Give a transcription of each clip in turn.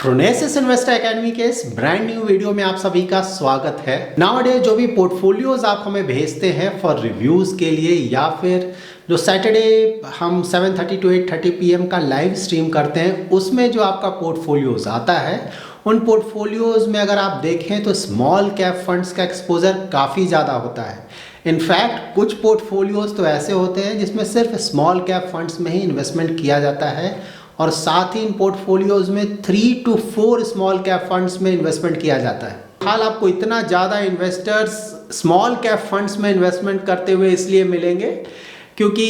क्रोनेसिस investor academy के इस brand new video में आप सभी का स्वागत है। नाउअडेज जो भी पोर्टफोलियोज आप हमें भेजते हैं फॉर रिव्यूज के लिए या फिर जो सैटरडे हम 7:30 to 8:30 PM का लाइव स्ट्रीम करते हैं उसमें जो आपका पोर्टफोलियोज आता है उन पोर्टफोलियोज में अगर आप देखें तो स्मॉल कैप फंड्स का एक्सपोजर काफ़ी ज़्यादा होता है। इनफैक्ट कुछ पोर्टफोलियोज तो ऐसे होते हैं जिसमें सिर्फ स्मॉल कैप फंड्स में ही इन्वेस्टमेंट किया जाता है और साथ ही इन पोर्टफोलियोज में 3 to 4 स्मॉल कैप फंड्स में इन्वेस्टमेंट किया जाता है। हाल आपको इतना ज़्यादा इन्वेस्टर्स स्मॉल कैप फंड्स में इन्वेस्टमेंट करते हुए इसलिए मिलेंगे क्योंकि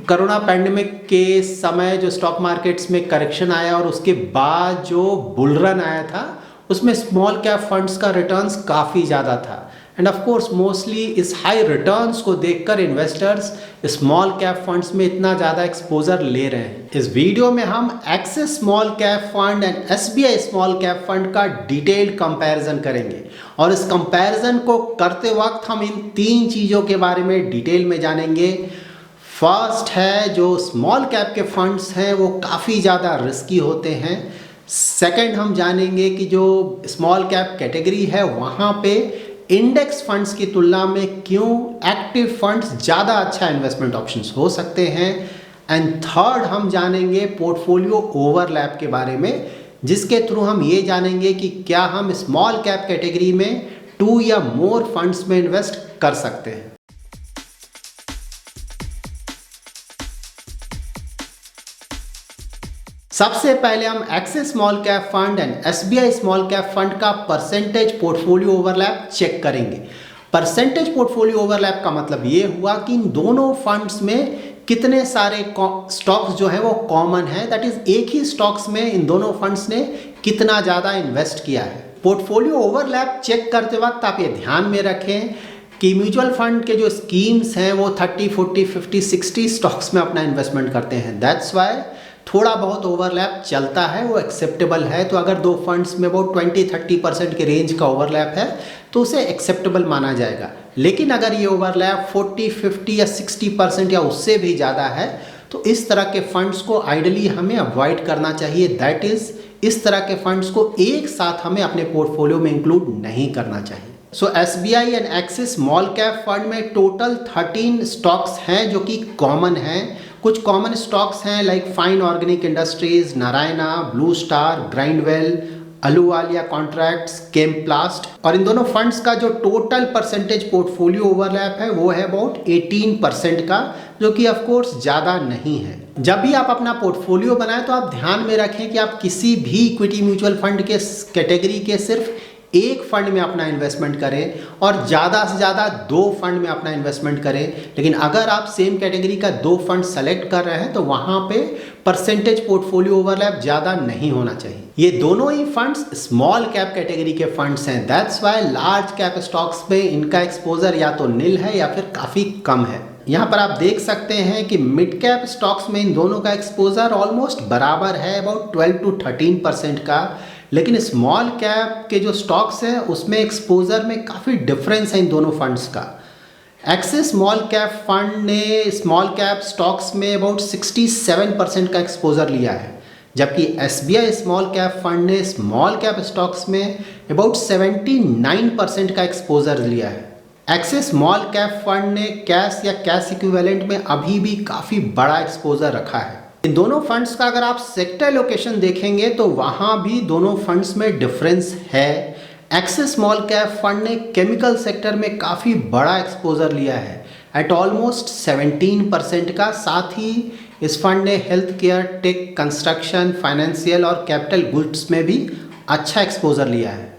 कोरोना पैंडेमिक के समय जो स्टॉक मार्केट्स में करेक्शन आया और उसके बाद जो बुल रन आया था उसमें स्मॉल कैप फंड्स का रिटर्न्स काफ़ी ज़्यादा था एंड ऑफ कोर्स मोस्टली इस हाई रिटर्न्स को देखकर इन्वेस्टर्स स्मॉल कैप फंड्स में इतना ज़्यादा एक्सपोजर ले रहे हैं। इस वीडियो में हम axis small cap fund and SBI small cap fund का डिटेल्ड कंपैरिजन करेंगे और इस कंपैरिजन को करते वक्त हम इन 3 चीज़ों के बारे में डिटेल में जानेंगे। फर्स्ट है जो स्मॉल कैप के फंड्स हैं वो काफ़ी ज़्यादा रिस्की होते हैं। सेकंड हम जानेंगे कि जो स्मॉल कैप कैटेगरी है वहाँ पे इंडेक्स फंड्स की तुलना में क्यों एक्टिव फंड्स ज़्यादा अच्छा इन्वेस्टमेंट ऑप्शंस हो सकते हैं। एंड थर्ड हम जानेंगे पोर्टफोलियो ओवरलैप के बारे में जिसके थ्रू हम ये जानेंगे कि क्या हम स्मॉल कैप कैटेगरी में 2 या मोर फंड्स में इन्वेस्ट कर सकते हैं। सबसे पहले हम axis small cap fund and SBI small cap fund का परसेंटेज पोर्टफोलियो ओवरलैप चेक करेंगे। परसेंटेज पोर्टफोलियो ओवरलैप का मतलब ये हुआ कि इन दोनों फंड्स में कितने सारे स्टॉक्स जो है वो कॉमन है, दैट इज एक ही स्टॉक्स में इन दोनों फंड्स ने कितना ज़्यादा इन्वेस्ट किया है। पोर्टफोलियो ओवरलैप चेक करते वक्त आप ये ध्यान में रखें कि म्यूचुअल फंड के जो स्कीम्स हैं वो 30, 40, 50, 60 स्टॉक्स में अपना इन्वेस्टमेंट करते हैं। दैट्स वाई थोड़ा बहुत ओवरलैप चलता है, वो एक्सेप्टेबल है। तो अगर दो फंड्स में वो 20-30% के रेंज का ओवरलैप है तो उसे एक्सेप्टेबल माना जाएगा। लेकिन अगर ये ओवरलैप 40, 50 या 60% या उससे भी ज़्यादा है तो इस तरह के फंड्स को आइडली हमें अवॉइड करना चाहिए। दैट इज़ इस तरह के फंड्स को एक साथ हमें अपने पोर्टफोलियो में इंक्लूड नहीं करना चाहिए। So SBI and Axis small cap fund में टोटल 13 स्टॉक्स हैं जो कि कॉमन हैं। कुछ कॉमन स्टॉक्स हैं like Fine organic Industries, Narayana, Blue Star, Grindwell, Ahluwalia Contracts, Chemplast. और इन दोनों फंड्स का जो टोटल परसेंटेज पोर्टफोलियो ओवरलैप है वो है अबाउट 18% का, जो कि ऑफ कोर्स ज़्यादा नहीं है। जब भी आप अपना पोर्टफोलियो बनाएं तो आप ध्यान में रखें कि आप किसी भी इक्विटी म्यूचुअल फंड के कैटेगरी के सिर्फ एक फंड में अपना इन्वेस्टमेंट करें और ज़्यादा से ज़्यादा 2 फंड में अपना इन्वेस्टमेंट करें। लेकिन अगर आप सेम कैटेगरी का 2 फंड सेलेक्ट कर रहे हैं तो वहाँ पे परसेंटेज पोर्टफोलियो ओवरलैप ज़्यादा नहीं होना चाहिए। ये दोनों ही फंड्स स्मॉल कैप कैटेगरी के फंड्स हैं। That's why large cap stocks में इनका एक्सपोजर या तो नील है या फिर काफ़ी कम है। यहाँ पर आप देख सकते हैं कि मिड कैप स्टॉक्स में इन दोनों का एक्सपोजर ऑलमोस्ट बराबर है, अबाउट 12 to 13% का। लेकिन स्मॉल कैप के जो स्टॉक्स हैं उसमें एक्सपोजर में काफ़ी डिफरेंस है इन दोनों फंड्स का। एक्सिस स्मॉल कैप फंड ने स्मॉल कैप स्टॉक्स में अबाउट 67% का एक्सपोजर लिया है, जबकि एसबीआई स्मॉल कैप फंड ने स्मॉल कैप स्टॉक्स में अबाउट 79% का एक्सपोजर लिया है। एक्सिस स्मॉल कैप फंड ने कैश या कैश इक्विवेलेंट में अभी भी काफ़ी बड़ा एक्सपोजर रखा है। इन दोनों फंड्स का अगर आप सेक्टर लोकेशन देखेंगे तो वहाँ भी दोनों फंड्स में डिफरेंस है। एक्सिस स्मॉल कैप फंड ने केमिकल सेक्टर में काफ़ी बड़ा एक्सपोजर लिया है एट ऑलमोस्ट 17% का। साथ ही इस फंड ने health care, tech, construction, financial और कैपिटल गुड्स में भी अच्छा एक्सपोजर लिया है।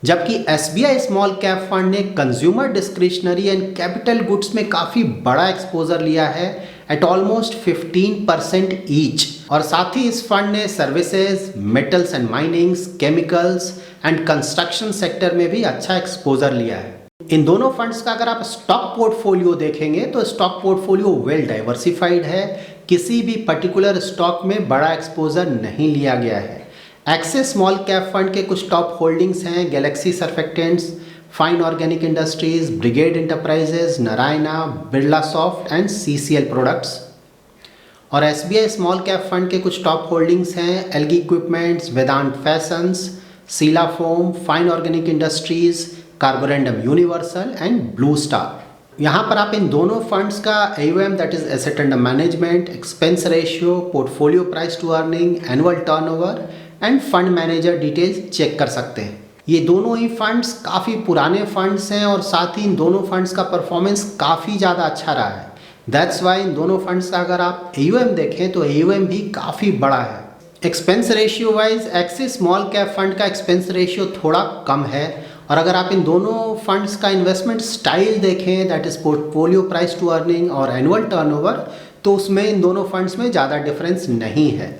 जबकि एसबीआई स्मॉल कैप फंड ने consumer discretionary and capital goods में काफ़ी बड़ा एक्सपोजर लिया है एट ऑलमोस्ट 15% ईच। और साथ ही इस फंड ने services, metals and minings, chemicals and construction sector में भी अच्छा एक्सपोजर लिया है। इन दोनों फंड्स का अगर आप स्टॉक पोर्टफोलियो देखेंगे तो स्टॉक पोर्टफोलियो वेल डाइवर्सिफाइड है, किसी भी पर्टिकुलर स्टॉक में बड़ा एक्सपोजर नहीं लिया गया है। एक्सिस स्मॉल कैप फंड के कुछ टॉप होल्डिंग्स हैं galaxy surfactants, fine organic industries, brigade enterprises, Narayana, Birla soft and CCL products. और SBI स्मॉल कैप फंड के कुछ टॉप होल्डिंग्स हैं Elgi equipments, Vedant fashions, Sheela foam, fine organic industries, carborundum universal and blue star. यहाँ पर आप इन दोनों फंड्स का AUM that is asset under management, expense ratio, portfolio price to earning, annual turnover and fund manager details check कर सकते हैं। ये दोनों ही फंड्स काफ़ी पुराने फंड्स हैं और साथ ही इन दोनों फंड्स का परफॉर्मेंस काफ़ी ज़्यादा अच्छा रहा है। दैट्स वाई इन दोनों फंड्स का अगर आप AUM देखें तो AUM भी काफ़ी बड़ा है। Expense ratio wise axis small cap fund का एक्सपेंस रेशियो थोड़ा कम है और अगर आप इन दोनों फंड्स का इन्वेस्टमेंट स्टाइल देखें that is portfolio price to earning और एनुअल टर्नओवर तो उसमें इन दोनों फंड्स में ज़्यादा डिफरेंस नहीं है।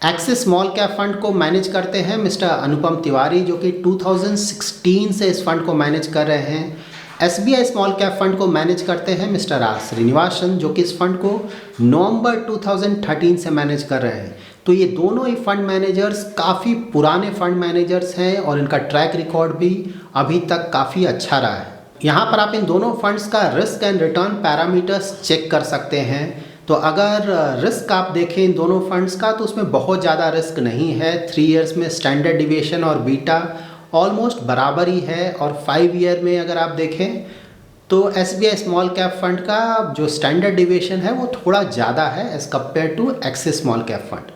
एक्सिस स्मॉल कैप फंड को मैनेज करते हैं मिस्टर अनुपम तिवारी जो कि 2016 से इस फंड को मैनेज कर रहे हैं। SBI स्मॉल कैप फंड को मैनेज करते हैं मिस्टर आर श्रीनिवासन जो कि इस फंड को नवंबर 2013 से मैनेज कर रहे हैं। तो ये दोनों ही फंड मैनेजर्स काफ़ी पुराने फंड मैनेजर्स हैं और इनका ट्रैक रिकॉर्ड भी अभी तक काफ़ी अच्छा रहा है। यहाँ पर आप इन दोनों फंड्स का risk and return parameters check कर सकते हैं। तो अगर रिस्क आप देखें इन दोनों फंड्स का तो उसमें बहुत ज़्यादा रिस्क नहीं है। 3 ईयर्स में स्टैंडर्ड डिविएशन और बीटा ऑलमोस्ट बराबर ही है और 5 ईयर में अगर आप देखें तो SBI स्मॉल कैप फंड का जो स्टैंडर्ड डिविएशन है वो थोड़ा ज़्यादा है as compare to axis small cap fund.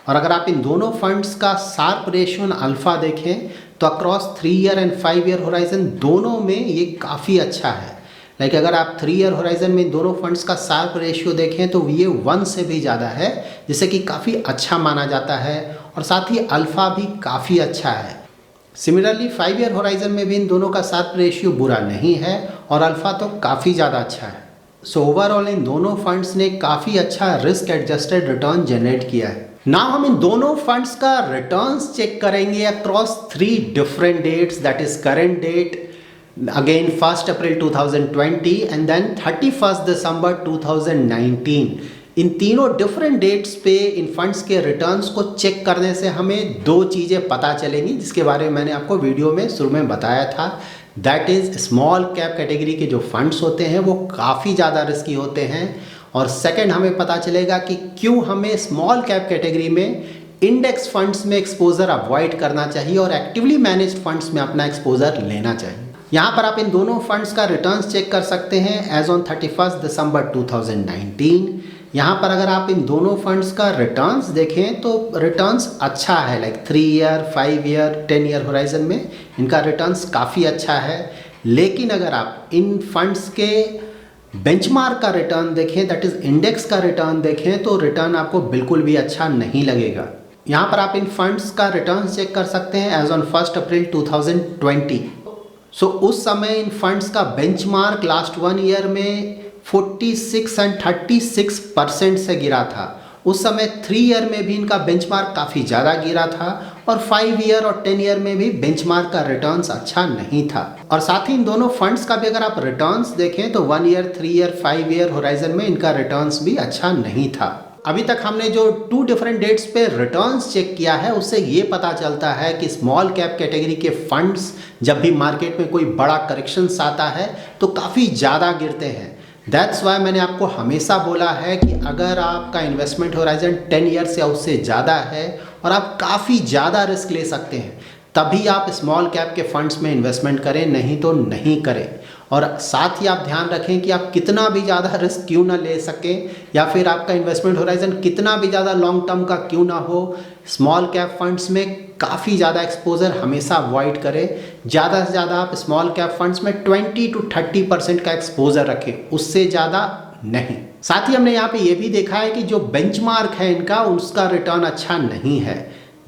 और अगर आप इन दोनों फंड्स का शार्प रेशियो एंड अल्फा देखें तो across 3 year and 5 year horizon दोनों में ये काफ़ी अच्छा है। लाइक अगर आप 3 ईयर होराइजन में इन दोनों फंड्स का शार्प रेशियो देखें तो ये 1 से भी ज़्यादा है जिसे कि काफ़ी अच्छा माना जाता है और साथ ही अल्फा भी काफ़ी अच्छा है। सिमिलरली 5 ईयर होराइजन में भी इन दोनों का शार्प रेशियो बुरा नहीं है और अल्फा तो काफ़ी ज़्यादा अच्छा है। सो ओवरऑल इन दोनों फंड्स ने काफ़ी अच्छा रिस्क एडजस्टेड रिटर्न जनरेट किया है। नाउ हम इन दोनों फंड्स का रिटर्न्स चेक करेंगे across 3 different dates that is current date, again 1 April 2020 and then 31 December 2019। इन तीनों डिफरेंट डेट्स पे इन फंड्स के रिटर्न्स को चेक करने से हमें 2 चीज़ें पता चलेंगी जिसके बारे में मैंने आपको वीडियो में शुरू में बताया था। That is small cap category के जो फंड्स होते हैं वो काफ़ी ज़्यादा रिस्की होते हैं और सेकंड हमें पता चलेगा कि क्यों हमें स्मॉल कैप कैटेगरी में इंडेक्स फंड्स में एक्सपोजर अवॉइड करना चाहिए और एक्टिवली मैनेज्ड फंड्स में अपना एक्सपोजर लेना चाहिए। यहाँ पर आप इन दोनों फंड्स का रिटर्न्स चेक कर सकते हैं एज ऑन 31 दिसंबर 2019। यहाँ पर अगर आप इन दोनों फंड्स का रिटर्न्स देखें तो रिटर्न्स अच्छा है। Like 3 year 5 year 10 year horizon में इनका रिटर्न्स काफ़ी अच्छा है। लेकिन अगर आप इन फंड्स के बेंचमार्क का रिटर्न देखें दैट इज़ इंडेक्स का रिटर्न देखें तो रिटर्न आपको बिल्कुल भी अच्छा नहीं लगेगा। यहाँ पर आप इन फंड्स का रिटर्न चेक कर सकते हैं एज ऑन 1 अप्रैल 2020। सो उस समय इन फंड्स का बेंचमार्क लास्ट 1 ईयर में 46 एंड 36% से गिरा था। उस समय 3 ईयर में भी इनका बेंचमार्क काफ़ी ज़्यादा गिरा था और 5 ईयर और 10 ईयर में भी बेंचमार्क का रिटर्न्स अच्छा नहीं था। और साथ ही इन दोनों फंड्स का भी अगर आप रिटर्न्स देखें तो 1 ईयर 3 ईयर 5 ईयर होराइजन में इनका रिटर्न्स भी अच्छा नहीं था। अभी तक हमने जो 2 डिफरेंट डेट्स पे रिटर्न्स चेक किया है उससे ये पता चलता है कि स्मॉल कैप कैटेगरी के फंड्स जब भी मार्केट में कोई बड़ा करेक्शंस आता है तो काफ़ी ज़्यादा गिरते हैं। दैट्स वाई मैंने आपको हमेशा बोला है कि अगर आपका इन्वेस्टमेंट होराइजन 10 ईयर्स या उससे ज़्यादा है और आप काफ़ी ज़्यादा रिस्क ले सकते हैं तभी आप स्मॉल कैप के फंड्स में इन्वेस्टमेंट करें, नहीं तो नहीं करें। और साथ ही आप ध्यान रखें कि आप कितना भी ज़्यादा रिस्क क्यों ना ले सकें या फिर आपका इन्वेस्टमेंट होराइजन कितना भी ज़्यादा लॉन्ग टर्म का क्यों ना हो, स्मॉल कैप फंड्स में काफ़ी ज़्यादा एक्सपोजर हमेशा अवॉइड करें। ज़्यादा से ज़्यादा आप स्मॉल कैप फंड्स में 20 to 30% का एक्सपोजर रखें, उससे ज़्यादा नहीं। साथ ही हमने यहाँ पे ये भी देखा है कि जो बेंचमार्क है इनका उसका रिटर्न अच्छा नहीं है।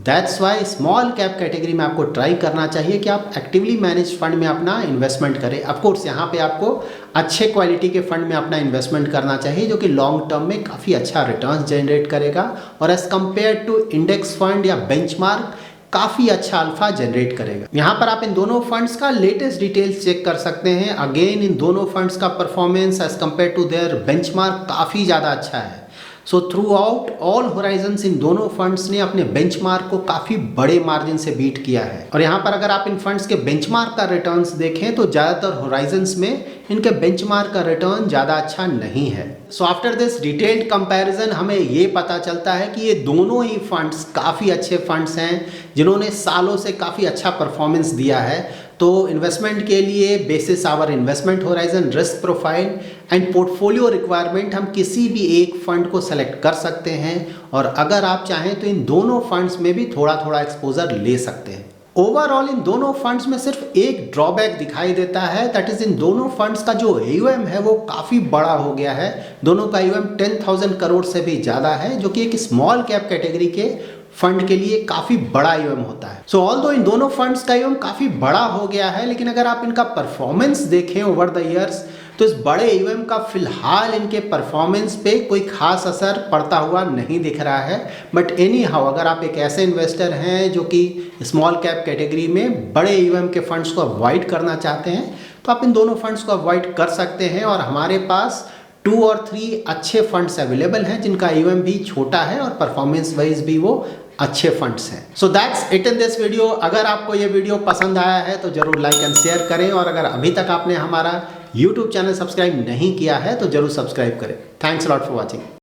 That's why small cap category में आपको ट्राई करना चाहिए कि आप एक्टिवली मैनेज फंड में अपना इन्वेस्टमेंट करें। ऑफकोर्स यहाँ पे आपको अच्छे क्वालिटी के फंड में अपना इन्वेस्टमेंट करना चाहिए जो कि लॉन्ग टर्म में काफ़ी अच्छा रिटर्न जनरेट करेगा और as compare to index fund या बेंचमार्क काफ़ी अच्छा अल्फा जनरेट करेगा। यहाँ पर आप इन दोनों फंड्स का लेटेस्ट डिटेल्स चेक कर सकते हैं। अगेन इन दोनों फंड्स का performance as compare to their benchmark काफ़ी ज़्यादा अच्छा है। So throughout all horizons इन दोनों फंड्स ने अपने बेंचमार्क को काफ़ी बड़े मार्जिन से बीट किया है। और यहाँ पर अगर आप इन फंड्स के बेंचमार्क का रिटर्न्स देखें तो ज़्यादातर होराइजन्स में इनके बेंचमार्क का रिटर्न ज़्यादा अच्छा नहीं है। So after this detailed comparison हमें ये पता चलता है कि ये दोनों ही फंड्स काफ़ी अच्छे फंड्स हैं जिन्होंने सालों से काफ़ी अच्छा परफॉर्मेंस दिया है। तो इन्वेस्टमेंट के लिए basis our investment horizon, risk profile and portfolio requirement हम किसी भी एक फंड को सेलेक्ट कर सकते हैं और अगर आप चाहें तो इन दोनों फंड्स में भी थोड़ा थोड़ा एक्सपोजर ले सकते हैं। ओवरऑल इन दोनों फंड्स में सिर्फ एक ड्रॉबैक दिखाई देता है, दैट इज इन दोनों फंड्स का जो AUM है वो काफ़ी बड़ा हो गया है। दोनों का AUM 10,000 करोड़ से भी ज़्यादा है, जो कि एक स्मॉल कैप कैटेगरी के फंड के लिए काफ़ी बड़ा AUM होता है। सो ऑल्दो इन दोनों फंड्स का AUM काफ़ी बड़ा हो गया है, लेकिन अगर आप इनका परफॉर्मेंस देखें ओवर द ईयर्स तो इस बड़े AUM का फिलहाल इनके परफॉर्मेंस पे कोई खास असर पड़ता हुआ नहीं दिख रहा है। बट एनी हाउ अगर आप एक ऐसे इन्वेस्टर हैं जो कि स्मॉल कैप कैटेगरी में बड़े AUM के फंड्स को अवॉइड करना चाहते हैं तो आप इन दोनों फंड्स को अवॉइड कर सकते हैं। और हमारे पास 2 और 3 अच्छे फंड्स अवेलेबल हैं जिनका AUM भी छोटा है और परफॉर्मेंस वाइज भी वो अच्छे फंड्स हैं। So that's it in this video. अगर आपको ये वीडियो पसंद आया है तो जरूर लाइक एंड शेयर करें और अगर अभी तक आपने हमारा YouTube चैनल सब्सक्राइब नहीं किया है तो जरूर सब्सक्राइब करें। Thanks a lot for watching.